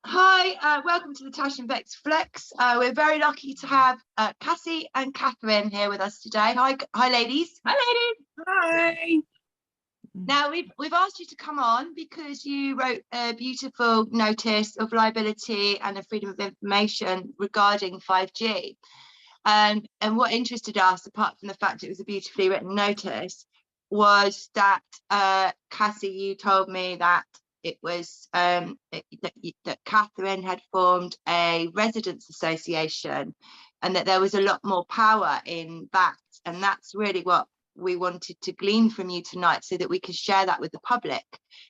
Hi, welcome to the Tash and Bex Flex. We're very lucky to have Cassie and Katherine here with us today. Hi, ladies. Hi, ladies. Hi. Now we've asked you to come on because you wrote a beautiful notice of liability and a freedom of information regarding 5G. And what interested us, apart from the fact it was a beautifully written notice, was that Cassie, you told me that it was that Katherine had formed a residents association and that there was a lot more power in that, and that's really what we wanted to glean from you tonight, so that we could share that with the public,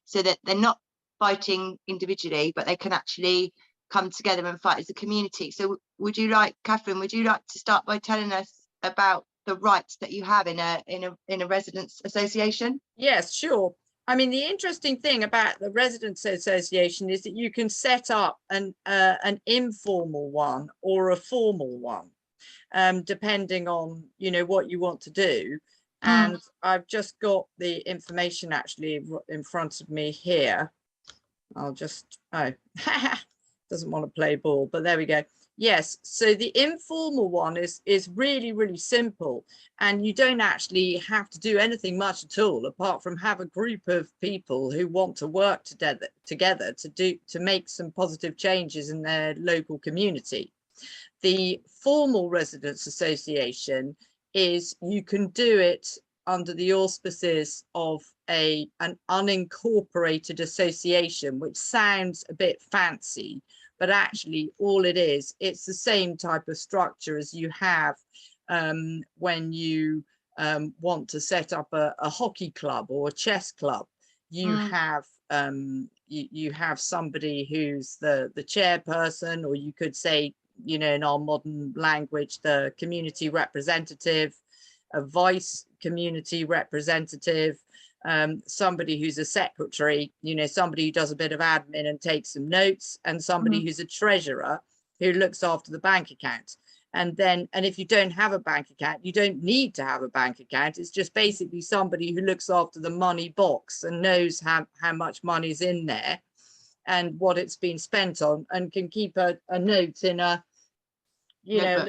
so that they're not fighting individually but they can actually come together and fight as a community. So would you like, Katherine, would you like to start by telling us about the rights that you have in a residents association? Yes, sure. I mean, the interesting thing about the residents association is that you can set up an informal one or a formal one, depending on, you know, what you want to do. And I've just got the information actually in front of me here. I'll just, oh, doesn't want to play ball, but there we go. Yes, so the informal one is really, really simple, and you don't actually have to do anything much at all apart from have a group of people who want to work together to make some positive changes in their local community. The formal residents association is you can do it under the auspices of an unincorporated association, which sounds a bit fancy, but actually all it is, it's the same type of structure as you have when you want to set up a hockey club or a chess club. You have you have somebody who's the chairperson, or you could say, you know, in our modern language, the community representative, a vice community representative, somebody who's a secretary, you know, somebody who does a bit of admin and takes some notes, and somebody who's a treasurer who looks after the bank account. And if you don't have a bank account, you don't need to have a bank account. It's just basically somebody who looks after the money box and knows how much money's in there and what it's been spent on, and can keep a note in a, you know,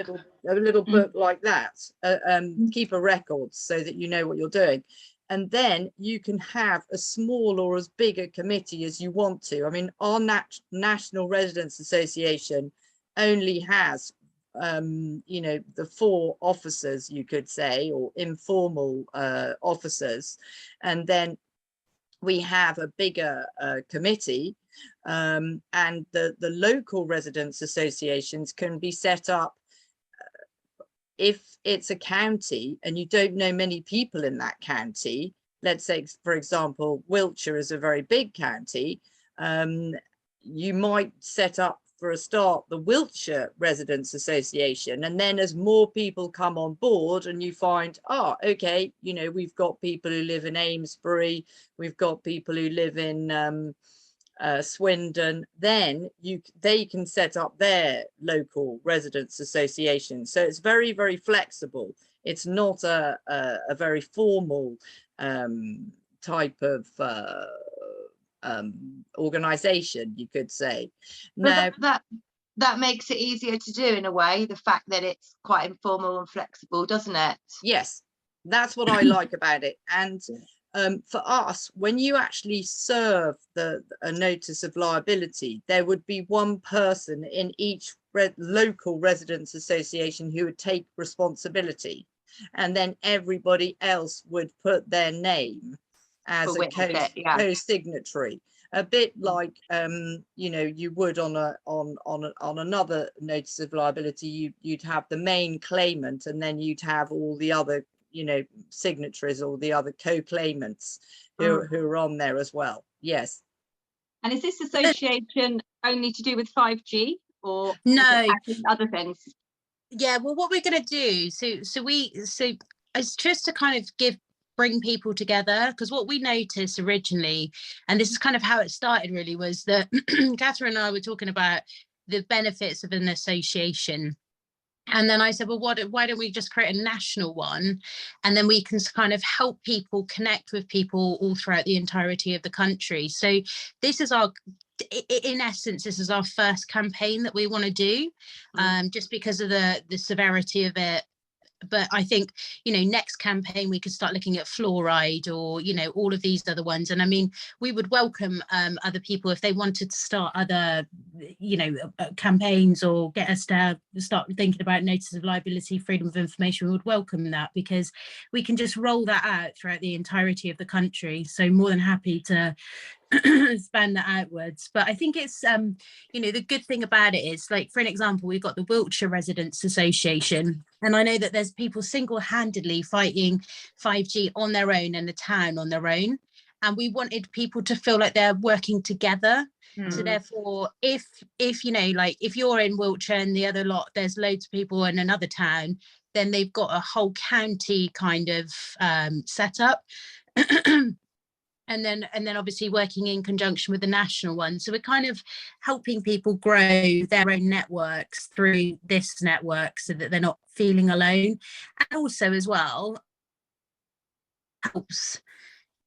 a little book like that, keep a record so that you know what you're doing. And then you can have a small or as big a committee as you want to. I mean, our National Residents Association only has, you know, the 4 officers, you could say, or informal officers. And then we have a bigger committee, and the local residents associations can be set up if it's a county and you don't know many people in that county. Let's say, for example, Wiltshire is a very big county. You might set up, for a start, the Wiltshire Residents Association, and then as more people come on board and you find, oh, okay, you know, we've got people who live in Amesbury, we've got people who live in Swindon, then they can set up their local residents association. So it's very, very flexible. It's not a very formal type of organization, you could say. Now that makes it easier to do, in a way, the fact that it's quite informal and flexible, doesn't it? Yes, that's what I like about it. And for us, when you actually serve a notice of liability, there would be one person in each local residents association who would take responsibility, and then everybody else would put their name as a co-signatory, a bit like you know, you would on another notice of liability. You'd have the main claimant, and then you'd have all the other, you know, signatories or the other co-claimants who are on there as well. Yes. And is this association only to do with 5G, or no, other things? Yeah, well, what we're going to do, so it's just to kind of bring people together, because what we noticed originally, and this is kind of how it started really, was that Katherine and I were talking about the benefits of an association And then I said, well, why don't we just create a national one? And then we can kind of help people connect with people all throughout the entirety of the country. So this is in essence, this is our first campaign that we want to do, just because of the severity of it. But I think, next campaign we could start looking at fluoride or, all of these other ones. And I mean, we would welcome other people if they wanted to start other, campaigns or get us to start thinking about notice of liability, freedom of information. We would welcome that, because we can just roll that out throughout the entirety of the country. So more than happy to span that outwards. But I think it's the good thing about it is, like, for an example, we've got the Wiltshire Residents Association, and I know that there's people single-handedly fighting 5G on their own and the town on their own, and we wanted people to feel like they're working together. So therefore, if if you're in Wiltshire and the other lot, there's loads of people in another town, then they've got a whole county kind of setup. And then obviously working in conjunction with the national one. So we're kind of helping people grow their own networks through this network so that they're not feeling alone. And also as well, helps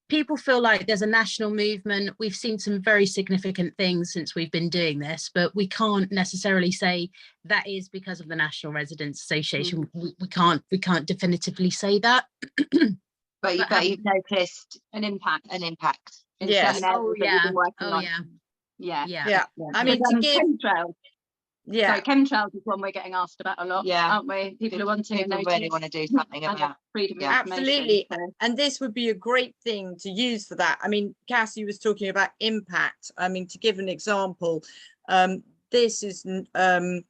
people feel like there's a national movement. We've seen some very significant things since we've been doing this, but we can't necessarily say that is because of the National Residents Association. We can't definitively say that. But you've noticed an impact. In Yes. some areas that you've been working on. Yeah. I mean, to give chemtrails. So chemtrails is one we're getting asked about a lot, aren't we? People are wanting to really want to do something about freedom of absolutely. information. And this would be a great thing to use for that. I mean, Cassie was talking about impact. I mean, to give an example, this is the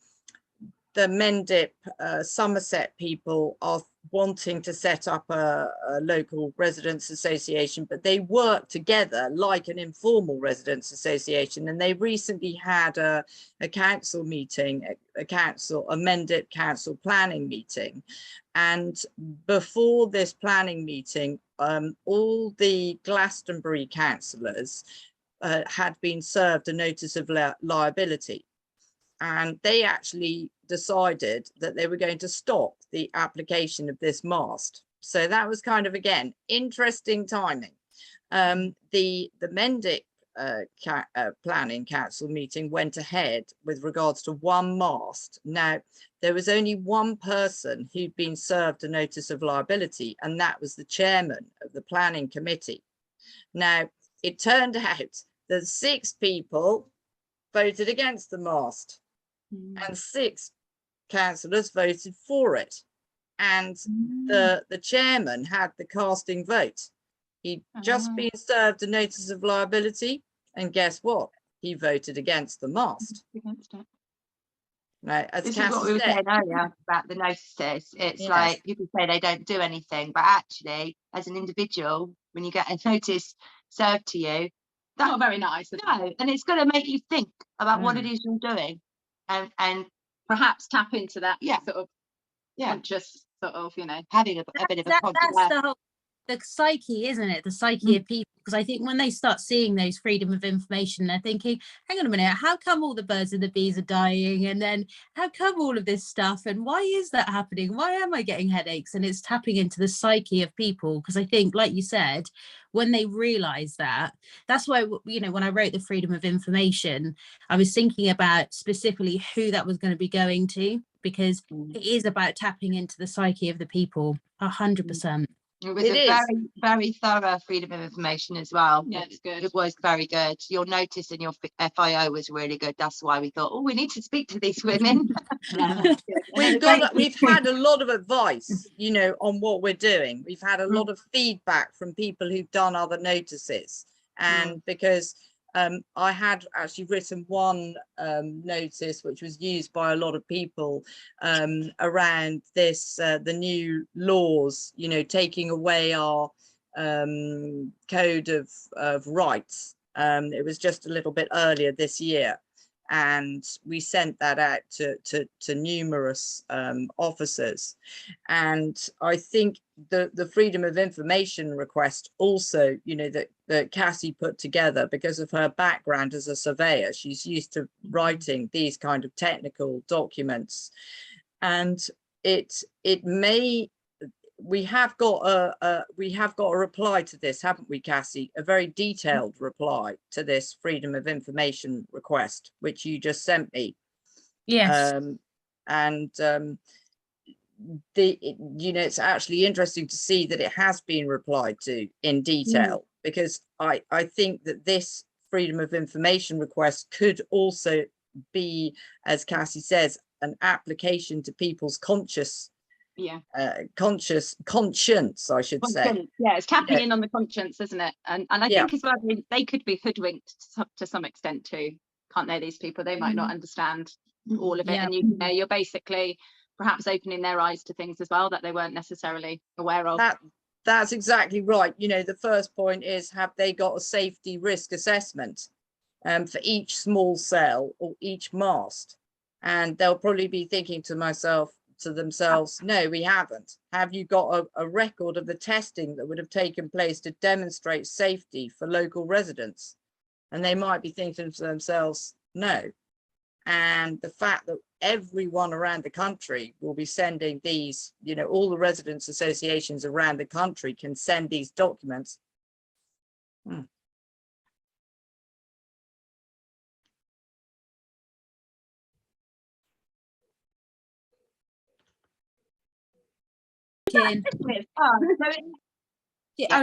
Mendip Somerset people are wanting to set up a local residents association, but they work together like an informal residents association. And they recently had a council meeting, a Mendip council planning meeting. And before this planning meeting, all the Glastonbury councillors had been served a notice of liability. And they actually decided that they were going to stop the application of this mast. So that was kind of, again, interesting timing. The Mendip Planning Council meeting went ahead with regards to one mast. Now, there was only one person who'd been served a notice of liability, and that was the chairman of the planning committee. Now, it turned out that 6 people voted against the mast. And 6 councillors voted for it, and the chairman had the casting vote. He'd just been served a notice of liability, and guess what? He voted against the mast. Now, as this Cassie is what we were said, saying earlier about the notices. It's yes, like people say they don't do anything, but actually, as an individual, when you get a notice served to you, that's not very nice. No, and it's going to make you think about what it is you're doing. And perhaps tap into that sort of just sort of having a bit of a that's the psyche, isn't it? The psyche of people, because I think when they start seeing those freedom of information, they're thinking, hang on a minute, how come all the birds and the bees are dying, and then how come all of this stuff, and why is that happening, why am I getting headaches? And it's tapping into the psyche of people, because I think, like you said, when they realize that, that's why, when I wrote the freedom of information, I was thinking about specifically who that was going to be going to, because it is about tapping into the psyche of the people 100%. It was very, very thorough freedom of information as well. Yeah, it's good. It was very good. Your notice and your FIO was really good. That's why we thought, we need to speak to these women. We've had a lot of advice, on what we're doing. We've had a lot of feedback from people who've done other notices, and because I had actually written one notice which was used by a lot of people around this, the new laws, taking away our code of rights. It was just a little bit earlier this year, and we sent that out to numerous officers. And I think the freedom of information request also, that Cassie put together, because of her background as a surveyor, she's used to writing these kind of technical documents. and it may, we have got a reply to this, haven't we, Cassie? A very detailed reply to this Freedom of Information request, which you just sent me. Yes. It's actually interesting to see that it has been replied to in detail, because I think that this Freedom of Information request could also be, as Cassie says, an application to people's conscience, I should say. Yeah, it's tapping in on the conscience, isn't it? And I think as well, they could be hoodwinked to some extent too, can't they? These people, they might not understand all of it, and you're basically perhaps opening their eyes to things as well that they weren't necessarily aware of. That's exactly right. The first point is, have they got a safety risk assessment for each small cell or each mast? And they'll probably be thinking to themselves, no, we haven't. Have you got a record of the testing that would have taken place to demonstrate safety for local residents? And they might be thinking to themselves, no. And the fact that everyone around the country will be sending these, all the residents associations around the country can send these documents.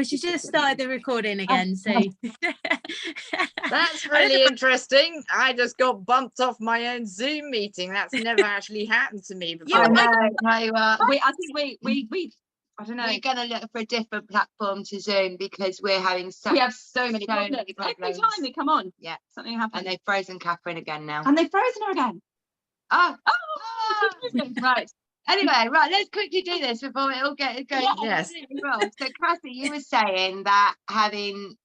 She just started the recording again, so that's really interesting. I just got bumped off my own Zoom meeting. That's never actually happened to me before. I know. I think we I don't know. We're going to look for a different platform to Zoom, because we have so many problems. Every time we come on, something happens. And they've frozen Katherine again now. And they've frozen her again. Right. Anyway, let's quickly do this before it all goes yes. wrong. So Cassie, you were saying that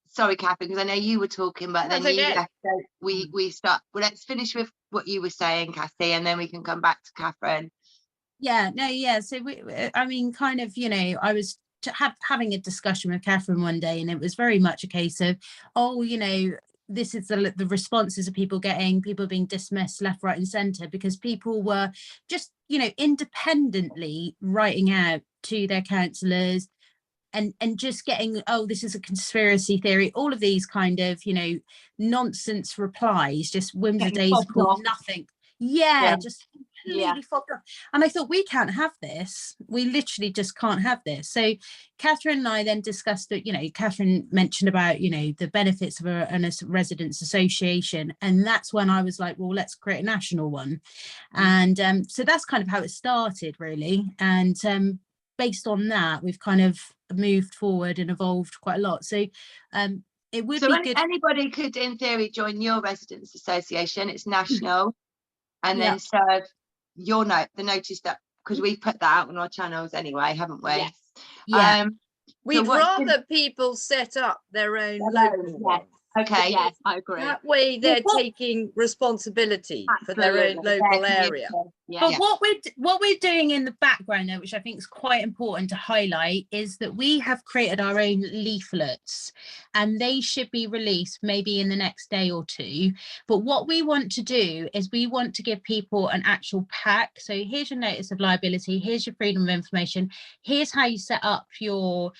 sorry Katherine, because I know you were talking, but then you left, so we start. Well, let's finish with what you were saying, Cassie, and then we can come back to Katherine. So I was having a discussion with Katherine one day, and it was very much a case of, this is the responses of people being dismissed left, right and centre, because people were just independently writing out to their counsellors and just getting, this is a conspiracy theory, all of these kind of nonsense replies, just whims of days called nothing. Just completely fogged up. And I thought, we can't have this. We literally just can't have this. So Katherine and I then discussed that, Katherine mentioned about, the benefits of a residents association. And that's when I was like, well, let's create a national one. And so that's kind of how it started, really. And based on that, we've kind of moved forward and evolved quite a lot. So it would be good. Anybody could, in theory, join your residents association. It's national. And then serve the notice that, because we put that out on our channels anyway, haven't we? Yes. We'd rather people set up their own local one. Okay. Yes, I agree. That way they're taking responsibility for their own local area. But what we're doing in the background, though, which I think is quite important to highlight, is that we have created our own leaflets, and they should be released maybe in the next day or two. But what we want to do is we want to give people an actual pack. So here's your notice of liability, here's your freedom of information, here's how you set up your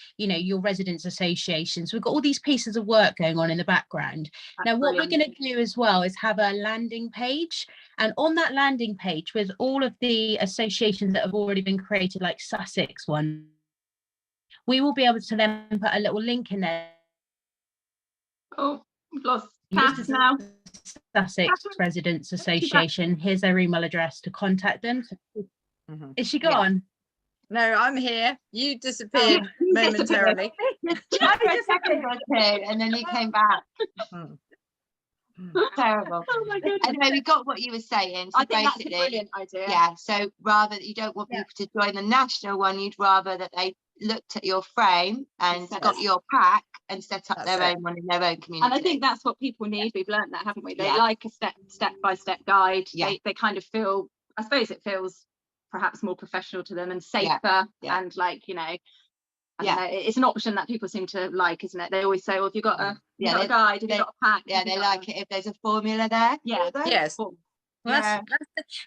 residents associations. We've got all these pieces of work going on in the background. Now, what we're going to do as well is have a landing page, and on that landing page, with all of the associations that have already been created, like Sussex one, we will be able to then put a little link in there. Oh, we've lost Cass now. Sussex Residents Association. Here's their email address to contact them. Is she gone? No, I'm here. You disappeared momentarily. And then you came back. Terrible. Oh my goodness. Anyway, we got what you were saying. So I think that's a brilliant idea. Yeah, so rather that you don't want people to join the national one, you'd rather that they looked at your frame and got your pack and set up their own one in their own community. And I think that's what people need. We've learned that, haven't we? They like a step-by-step guide. They kind of feel, I suppose it feels perhaps more professional to them and safer and like, I don't know, it's an option that people seem to like, isn't it? They always say, well, if you've got a guide, if you've got a pack. Yeah, they like it if there's a formula there. Yeah. Yes. Well,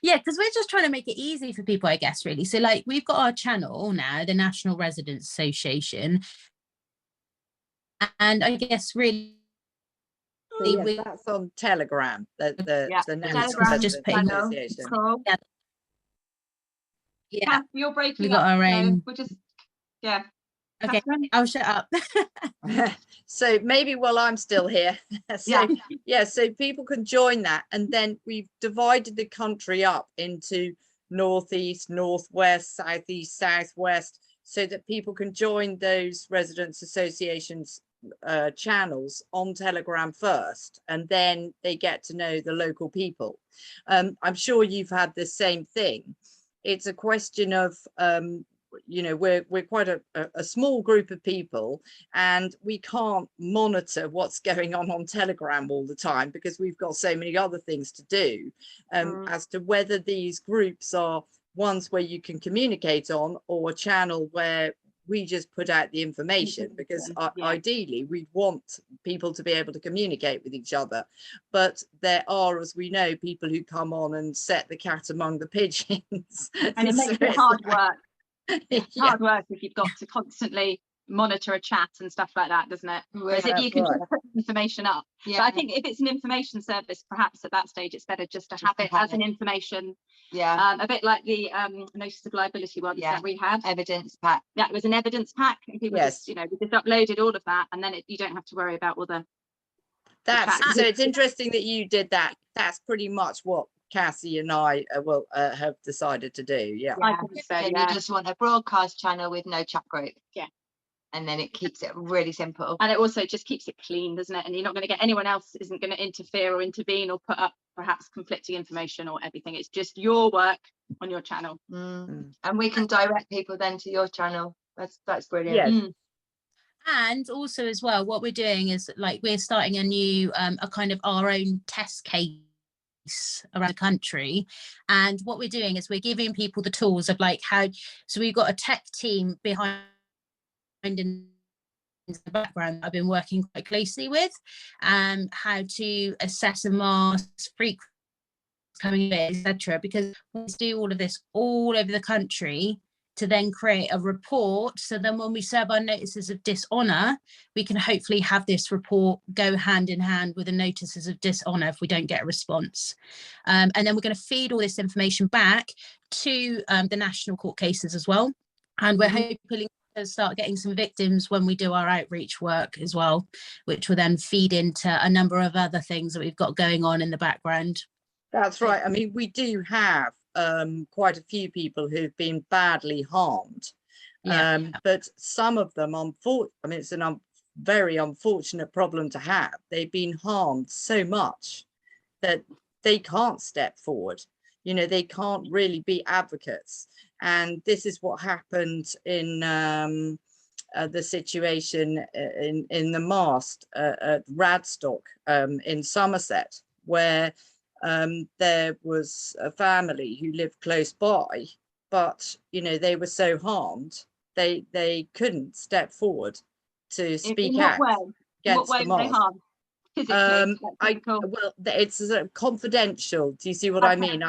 yeah, because we're just trying to make it easy for people, I guess, really. So like we've got our channel now, the National Residents Association, and I guess really so yes, that's on Telegram, the National Telegram Residents Association. Cool. Yeah, you're breaking we got up, our own. so we'll just Okay, I'll shut up. So maybe while I'm still here, so people can join that, and then we've divided the country up into northeast, northwest, southeast, southwest, so that people can join those residents associations channels on Telegram first, and then they get to know the local people. I'm sure you've had the same thing. It's a question of you know, we're quite a small group of people, and we can't monitor what's going on Telegram all the time because we've got so many other things to do, as to whether these groups are ones where you can communicate on, or a channel where we just put out the information, because ideally we want people to be able to communicate with each other. But there are, as we know, people who come on and set the cat among the pigeons. And it makes it hard work. It's hard work if you've got to constantly monitor a chat and stuff like that, doesn't it? Whereas if you can just put information up. So I think if it's an information service, perhaps at that stage it's better just to have it as an information. A bit like the notice of liability ones that we had. Evidence pack. That was an evidence pack, and people just, you know, we just uploaded all of that, and then you don't have to worry about all the so it's interesting that you did that. That's pretty much what Cassie and I have decided to do. I think so, you just want a broadcast channel with no chat group. And then it keeps it really simple, and it also just keeps it clean, doesn't it? And you're not going to get anyone else isn't going to interfere or intervene or put up perhaps conflicting information or everything. It's just your work on your channel, and we can direct people then to your channel. That's brilliant. And also as well, what we're doing is like we're starting a new a kind of our own test case around the country, and what we're doing is we're giving people the tools of like how, so we've got a tech team behind in the background I've been working quite closely with, how to assess a mast, frequency coming in, etc., because we do all of this all over the country to then create a report, so then when we serve our notices of dishonour, we can hopefully have this report go hand in hand with the notices of dishonour if we don't get a response, and then we're going to feed all this information back to the national court cases as well, and we're hoping to start getting some victims when we do our outreach work as well, which will then feed into a number of other things that we've got going on in the background. That's right. I mean, we do have quite a few people who've been badly harmed, but some of them, I mean, it's a very unfortunate problem to have. They've been harmed so much that they can't step forward. You know, they can't really be advocates. And this is what happened in the situation in the mast at Radstock in Somerset, where there was a family who lived close by, but you know, they were so harmed they couldn't step forward to speak out against the mast. Well, it's confidential. Do you see what I mean?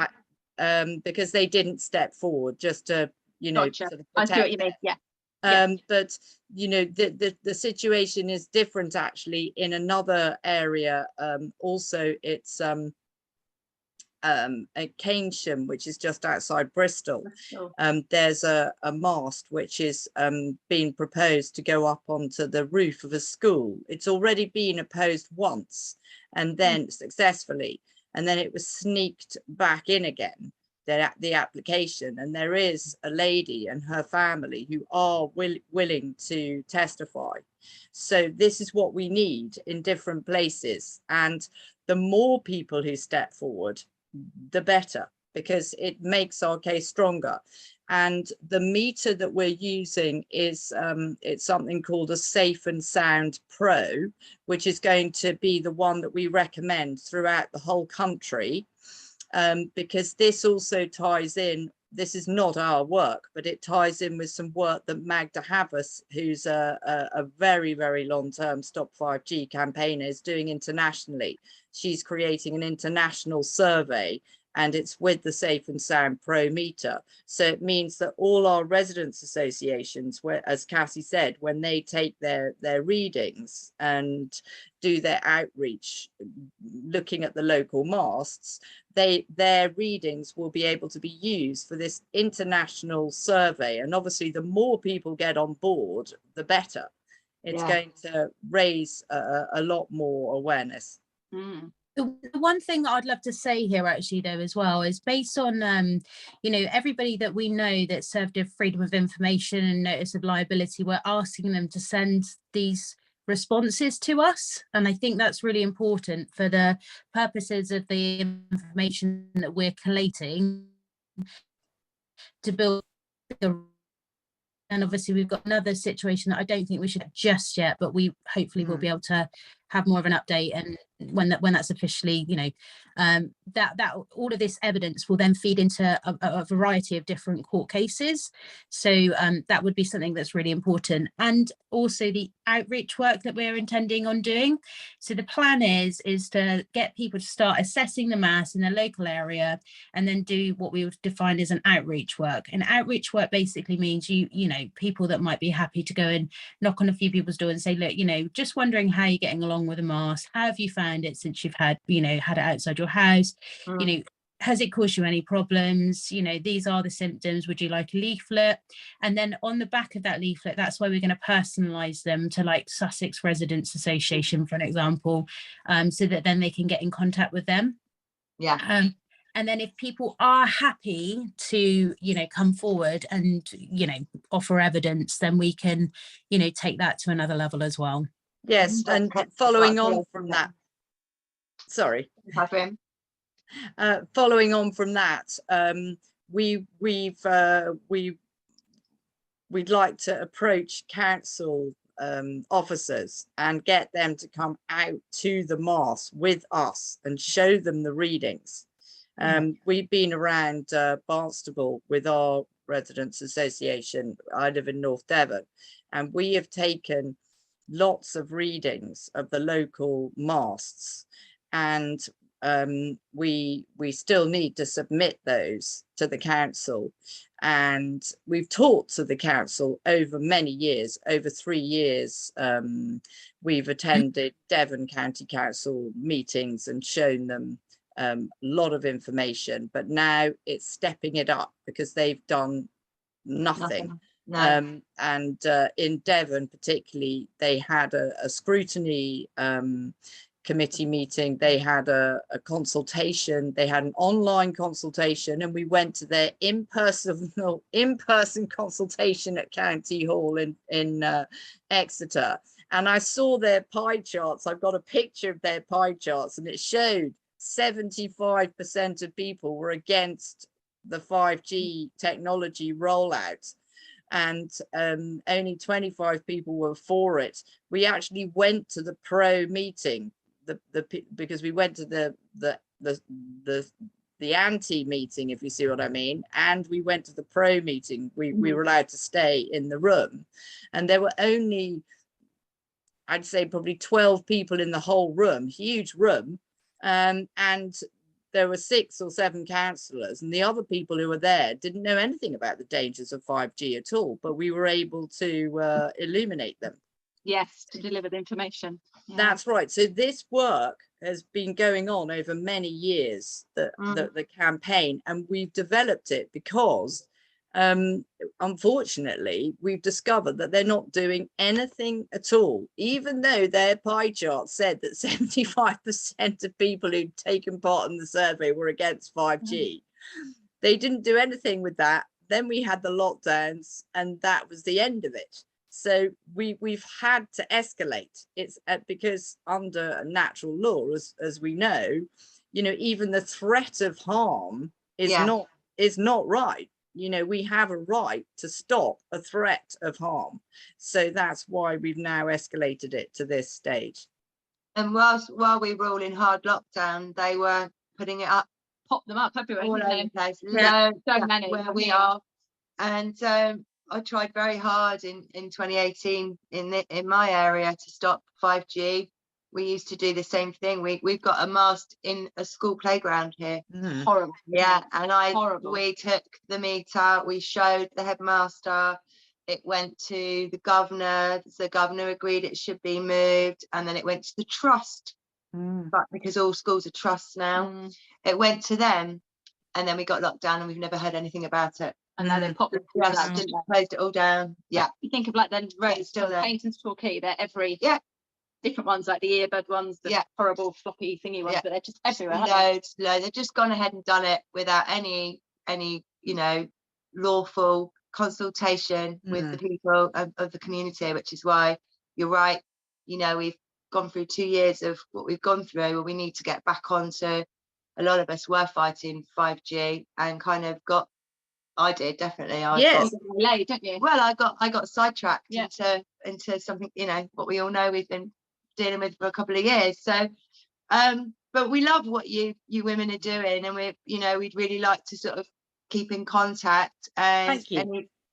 Because they didn't step forward just to, you know, sort of I see what you mean. But you know, the situation is different actually in another area. Also, it's at Keynsham, which is just outside Bristol. There's a mast which is being proposed to go up onto the roof of a school. It's already been opposed once, and then successfully, and then it was sneaked back in again, the application. And there is a lady and her family who are willing to testify. So this is what we need in different places, and the more people who step forward, the better, because it makes our case stronger. And the meter that we're using is it's something called a Safe and Sound Pro, which is going to be the one that we recommend throughout the whole country, because this also ties in. This is not our work, but it ties in with some work that Magda Havas, who's a very, very long-term Stop 5G campaigner, is doing internationally. She's creating an international survey and it's with the Safe and Sound Pro meter. So it means that all our residents associations, where, as Cassie said, when they take their readings and do their outreach looking at the local masts, their readings will be able to be used for this international survey. And obviously the more people get on board, the better. It's going to raise a lot more awareness. The one thing that I'd love to say here actually though as well is based on you know, everybody that we know that served a freedom of information and notice of liability, we're asking them to send these responses to us, and I think that's really important for the purposes of the information that we're collating to build the. And obviously we've got another situation that I don't think we should just yet, but we hopefully will be able to have more of an update, and when that's officially, you know, that all of this evidence will then feed into a variety of different court cases. So that would be something that's really important. And also the outreach work that we're intending on doing. So the plan is to get people to start assessing the mass in their local area, and then do what we would define as an outreach work. And outreach work basically means you know, people that might be happy to go and knock on a few people's door and say, look, you know, just wondering how you're getting along with a mask. How have you found it since you've had it outside your house? You know, has it caused you any problems? You know, these are the symptoms. Would you like a leaflet? And then on the back of that leaflet, that's why we're going to personalize them to like Sussex Residents Association, for an example, so that then they can get in contact with them. And then if people are happy to, you know, come forward and, you know, offer evidence, then we can, you know, take that to another level as well. Yes, and following on from that, sorry. Following on from that, we'd like to approach council officers and get them to come out to the mast with us and show them the readings. We've been around Barnstable with our residents association. I live in North Devon, and we have taken lots of readings of the local masts, and we still need to submit those to the council. And we've talked to the council over many years, over 3 years. We've attended Devon County Council meetings and shown them a lot of information, but now it's stepping it up because they've done nothing. And in Devon particularly, they had a scrutiny committee meeting. They had a consultation. They had an online consultation, and we went to their in-person consultation at County Hall in Exeter. And I saw their pie charts. I've got a picture of their pie charts, and it showed 75% of people were against the 5G technology rollout, and only 25 people were for it. We actually went to the pro meeting, because we went to the anti meeting, if you see what I mean, and we went to the pro meeting. We were allowed to stay in the room, and there were only, I'd say, probably 12 people in the whole room, huge room. And there were 6 or 7 councillors, and the other people who were there didn't know anything about the dangers of 5G at all, but we were able to illuminate them. Yes, to deliver the information. That's right. So this work has been going on over many years, the campaign, and we've developed it because unfortunately we've discovered that they're not doing anything at all, even though their pie chart said that 75% of people who'd taken part in the survey were against 5G. They didn't do anything with that. Then we had the lockdowns, and that was the end of it. So we've had to escalate. It's because under natural law, as we know, you know, even the threat of harm is not right. You know, we have a right to stop a threat of harm. So that's why we've now escalated it to this stage. And while we were all in hard lockdown, they were putting it up, pop them up everywhere, all over the place. So many where we are. And I tried very hard in 2018 in my area to stop 5G. we used to do the same thing. We've got a mast in a school playground here. Horrible. Yeah, and Horrible. we took the meter, we showed the headmaster, it went to the governor, the governor agreed it should be moved, and then it went to the trust, but because all schools are trusts now, it went to them, and then we got locked down and we've never heard anything about it. And now they popped closed it all down. Yeah, you think of like the roads still there. Paintings Torquay, they're every different ones, like the earbud ones, the horrible floppy thingy ones, but they're just everywhere. Loads. They've just gone ahead and done it without any you know, lawful consultation with the people of the community, which is why you're right. You know, we've gone through 2 years of what we've gone through, where we need to get back on. So a lot of us were fighting 5G and kind of got, I did definitely. Don't you? Well, I got sidetracked into something, you know, what we all know we've been dealing with for a couple of years. So but we love what you women are doing, and we'd really like to sort of keep in contact, and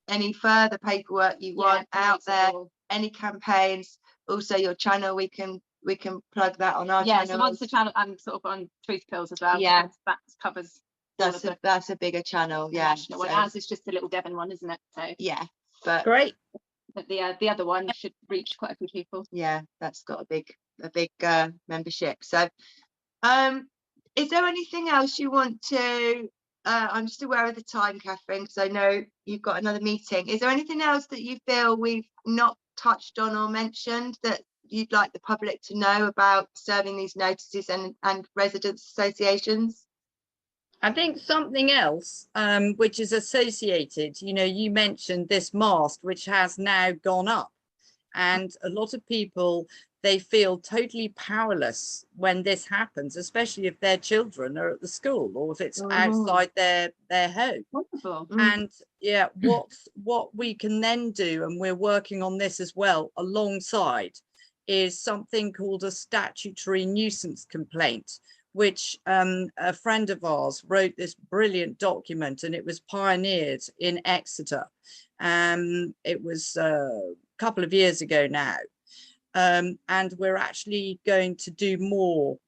any further paperwork you want out there, any campaigns, also your channel, we can plug that on our channel. So once the channel, and sort of on Truth Pills as well. That covers that's a bigger channel. National one. Ours is just a little Devon one, isn't it? So but great. But the other one should reach quite a few people. That's got a big membership. So is there anything else you want to I'm just aware of the time, Catherine, because I know you've got another meeting. Is there anything else that you feel we've not touched on or mentioned that you'd like the public to know about serving these notices and residents associations? I think something else which is associated, you mentioned this mast, which has now gone up, and a lot of people, they feel totally powerless when this happens, especially if their children are at the school or if it's outside their home. Wonderful. And what we can then do, and we're working on this as well alongside, is something called a statutory nuisance complaint, which a friend of ours wrote this brilliant document, and it was pioneered in Exeter. It was a couple of years ago now. And we're actually going to do more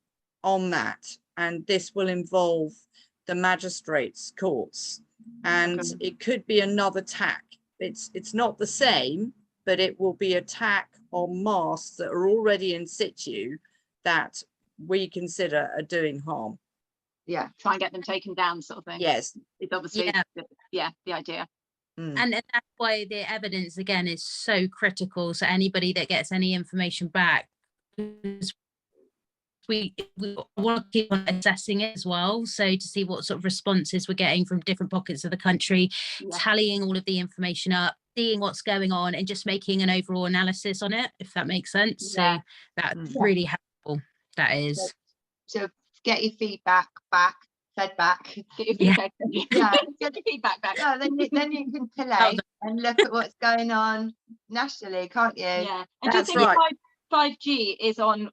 on that. And this will involve the magistrates' courts. And it could be another tack. It's not the same, but it will be a tack on masts that are already in situ that we consider are doing harm. Try and get them taken down, sort of thing. Yes. It's obviously the idea. And that's why the evidence again is so critical. So anybody that gets any information back, we want to keep on assessing it as well, so to see what sort of responses we're getting from different pockets of the country, tallying all of the information up, seeing what's going on, and just making an overall analysis on it, if that makes sense. So that's really helpful. That is. So get your feedback fed back. Get your feedback back. Yeah, then you can collate and look at what's going on nationally, can't you? Yeah. And do you think 5G is on?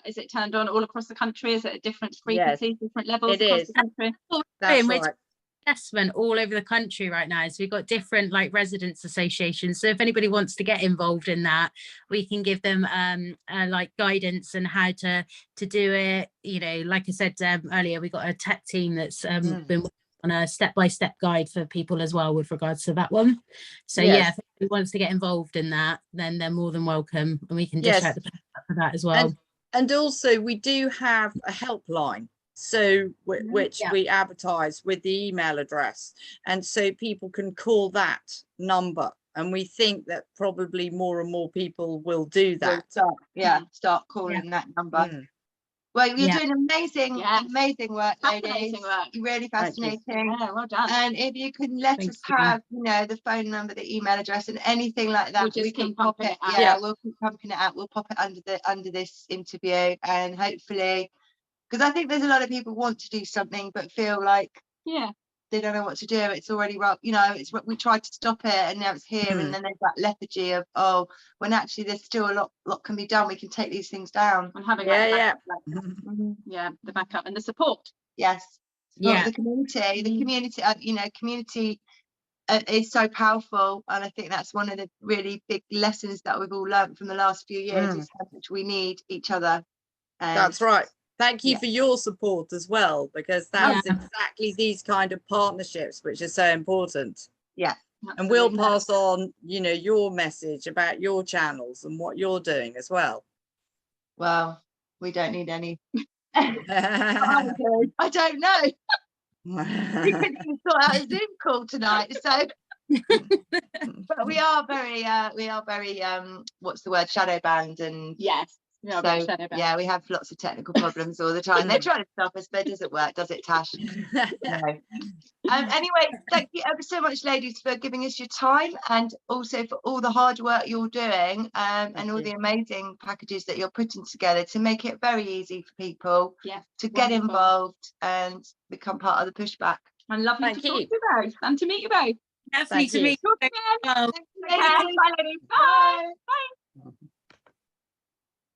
Is it turned on all across the country? Is it at different frequencies, different levels across the country? That's right. Assessment all over the country right now, so we've got different residents associations, so if anybody wants to get involved in that, we can give them guidance and how to do it. Like I said earlier, we got a tech team that's been on a step-by-step guide for people as well with regards to that one. So if anybody wants to get involved in that, then they're more than welcome, and we can dish out the for that as well. And also we do have a helpline, so which we advertise with the email address, and so people can call that number, and we think that probably more and more people will do that. Start calling that number. Well, you're doing amazing work, ladies. Fascinating work. Really fascinating. Yeah, well done. And if you can let us have, the phone number, the email address, and anything like that, we can pop it. We'll keep pumping it out. We'll pop it under this interview, and hopefully, because I think there's a lot of people want to do something but feel like they don't know what to do. It's already right. We tried to stop it, and now it's here, and then there's that lethargy of when actually there's still a lot can be done. We can take these things down. And having the backup and the support. The community. Community is so powerful, and I think that's one of the really big lessons that we've all learned from the last few years is how much we need each other. That's right. Thank you for your support as well, because that's exactly these kind of partnerships which are so important. Yeah. And we'll pass on, you know, your message about your channels and what you're doing as well. Well, we don't need any. I don't know. We couldn't even sort out a Zoom call tonight, so but we are very what's the word, shadow banned, and yes, so yeah, we have lots of technical problems all the time. They're trying to stop us, but it doesn't work, does it, Tash? No. Anyway, thank you ever so much, ladies, for giving us your time, and also for all the hard work you're doing, and all the amazing packages that you're putting together to make it very easy for people to get involved and become part of the Pushback. And lovely to talk to you both and to meet you both. Lovely to meet you. Thank you. Bye, ladies. Bye. Bye.